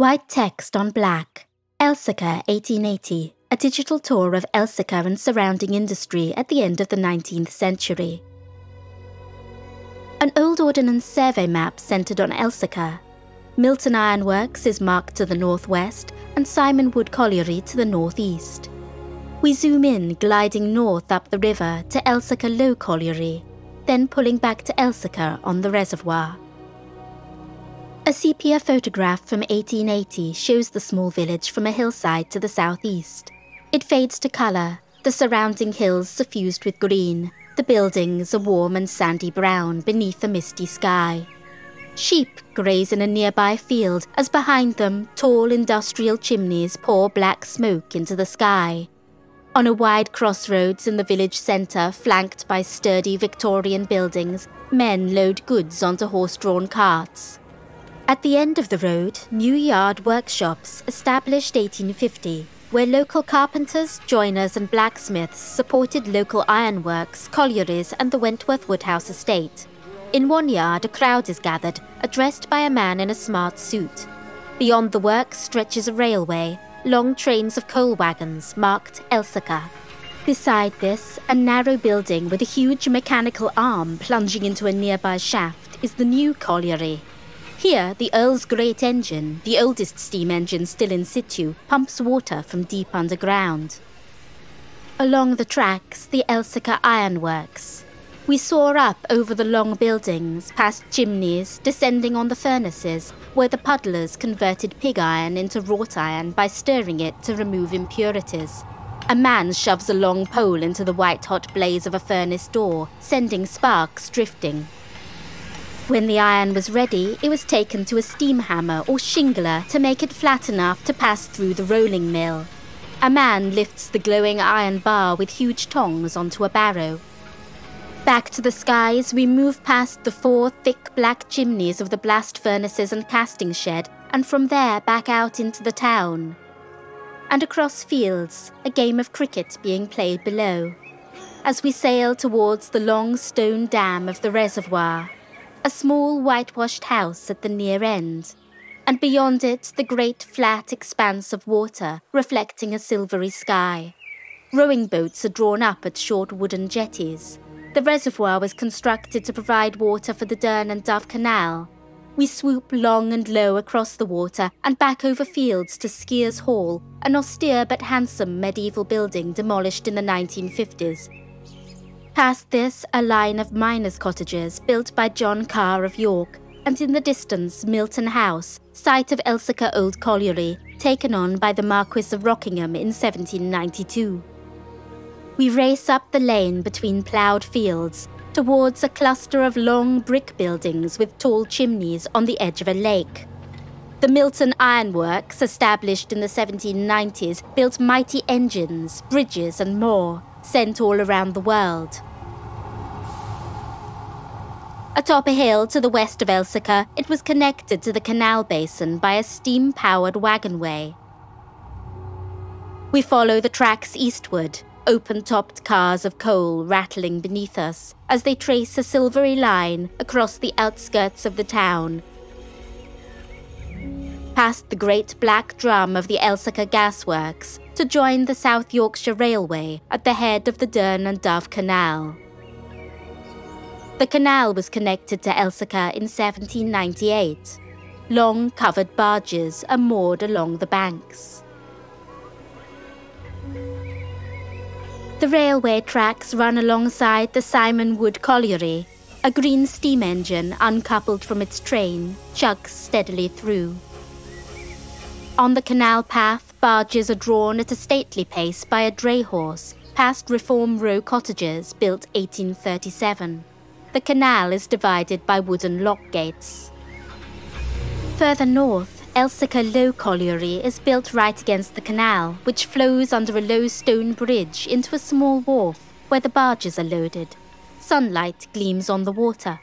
White text on black. Elsecar 1880, a digital tour of Elsecar and surrounding industry at the end of the 19th century. An old ordnance survey map centered on Elsecar. Milton Iron Works is marked to the northwest and Simon Wood Colliery to the northeast. We zoom in, gliding north up the river to Elsecar Low Colliery, then pulling back to Elsecar on the reservoir. A sepia photograph from 1880 shows the small village from a hillside to the southeast. It fades to colour, the surrounding hills suffused with green, the buildings a warm and sandy brown beneath a misty sky. Sheep graze in a nearby field as behind them tall industrial chimneys pour black smoke into the sky. On a wide crossroads in the village centre, flanked by sturdy Victorian buildings, men load goods onto horse-drawn carts. At the end of the road, New Yard Workshops, established 1850, where local carpenters, joiners and blacksmiths supported local ironworks, collieries and the Wentworth Woodhouse estate. In one yard, a crowd is gathered, addressed by a man in a smart suit. Beyond the works stretches a railway, long trains of coal wagons marked Elsecar. Beside this, a narrow building with a huge mechanical arm plunging into a nearby shaft is the new colliery. Here, the Earl's Great Engine, the oldest steam engine still in situ, pumps water from deep underground. Along the tracks, the Elsecar Iron Works. We soar up over the long buildings, past chimneys, descending on the furnaces, where the puddlers converted pig iron into wrought iron by stirring it to remove impurities. A man shoves a long pole into the white-hot blaze of a furnace door, sending sparks drifting. When the iron was ready, it was taken to a steam hammer or shingler to make it flat enough to pass through the rolling mill. A man lifts the glowing iron bar with huge tongs onto a barrow. Back to the skies, we move past the 4 thick black chimneys of the blast furnaces and casting shed, and from there back out into the town. And across fields, a game of cricket being played below. As we sail towards the long stone dam of the reservoir, a small whitewashed house at the near end, and beyond it the great flat expanse of water reflecting a silvery sky. Rowing boats are drawn up at short wooden jetties. The reservoir was constructed to provide water for the Dearne and Dove Canal. We swoop long and low across the water and back over fields to Skiers Hall, an austere but handsome medieval building demolished in the 1950s. Past this, a line of miners' cottages built by John Carr of York, and in the distance Milton House, site of Elsecar Old Colliery, taken on by the Marquis of Rockingham in 1792. We race up the lane between ploughed fields, towards a cluster of long brick buildings with tall chimneys on the edge of a lake. The Milton Iron Works, established in the 1790s, built mighty engines, bridges and more, sent all around the world. Atop a hill to the west of Elsecar, it was connected to the canal basin by a steam-powered wagonway. We follow the tracks eastward, open-topped cars of coal rattling beneath us as they trace a silvery line across the outskirts of the town. Past the great black drum of the Elsecar Gasworks to join the South Yorkshire Railway at the head of the Dearne and Dove Canal. The canal was connected to Elsecar in 1798. Long covered barges are moored along the banks. The railway tracks run alongside the Simon Wood Colliery. A green steam engine, uncoupled from its train, chugs steadily through. On the canal path, barges are drawn at a stately pace by a dray horse, past Reform Row cottages built 1837. The canal is divided by wooden lock gates. Further north, Elsecar Low Colliery is built right against the canal, which flows under a low stone bridge into a small wharf where the barges are loaded. Sunlight gleams on the water.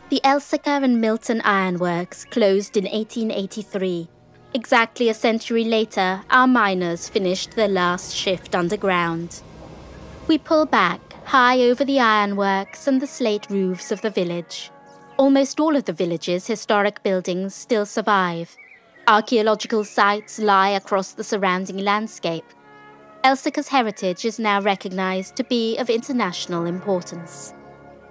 The Elsecar and Milton Iron Works closed in 1883. Exactly a century later, our miners finished their last shift underground. We pull back, high over the ironworks and the slate roofs of the village. Almost all of the village's historic buildings still survive. Archaeological sites lie across the surrounding landscape. Elsecar's heritage is now recognised to be of international importance.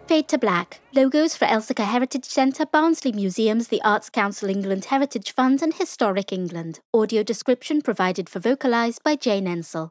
Fade to black. Logos for Elsecar Heritage Centre, Barnsley Museums, the Arts Council England Heritage Fund and Historic England. Audio description provided for VocalEyes by Jane Ensel.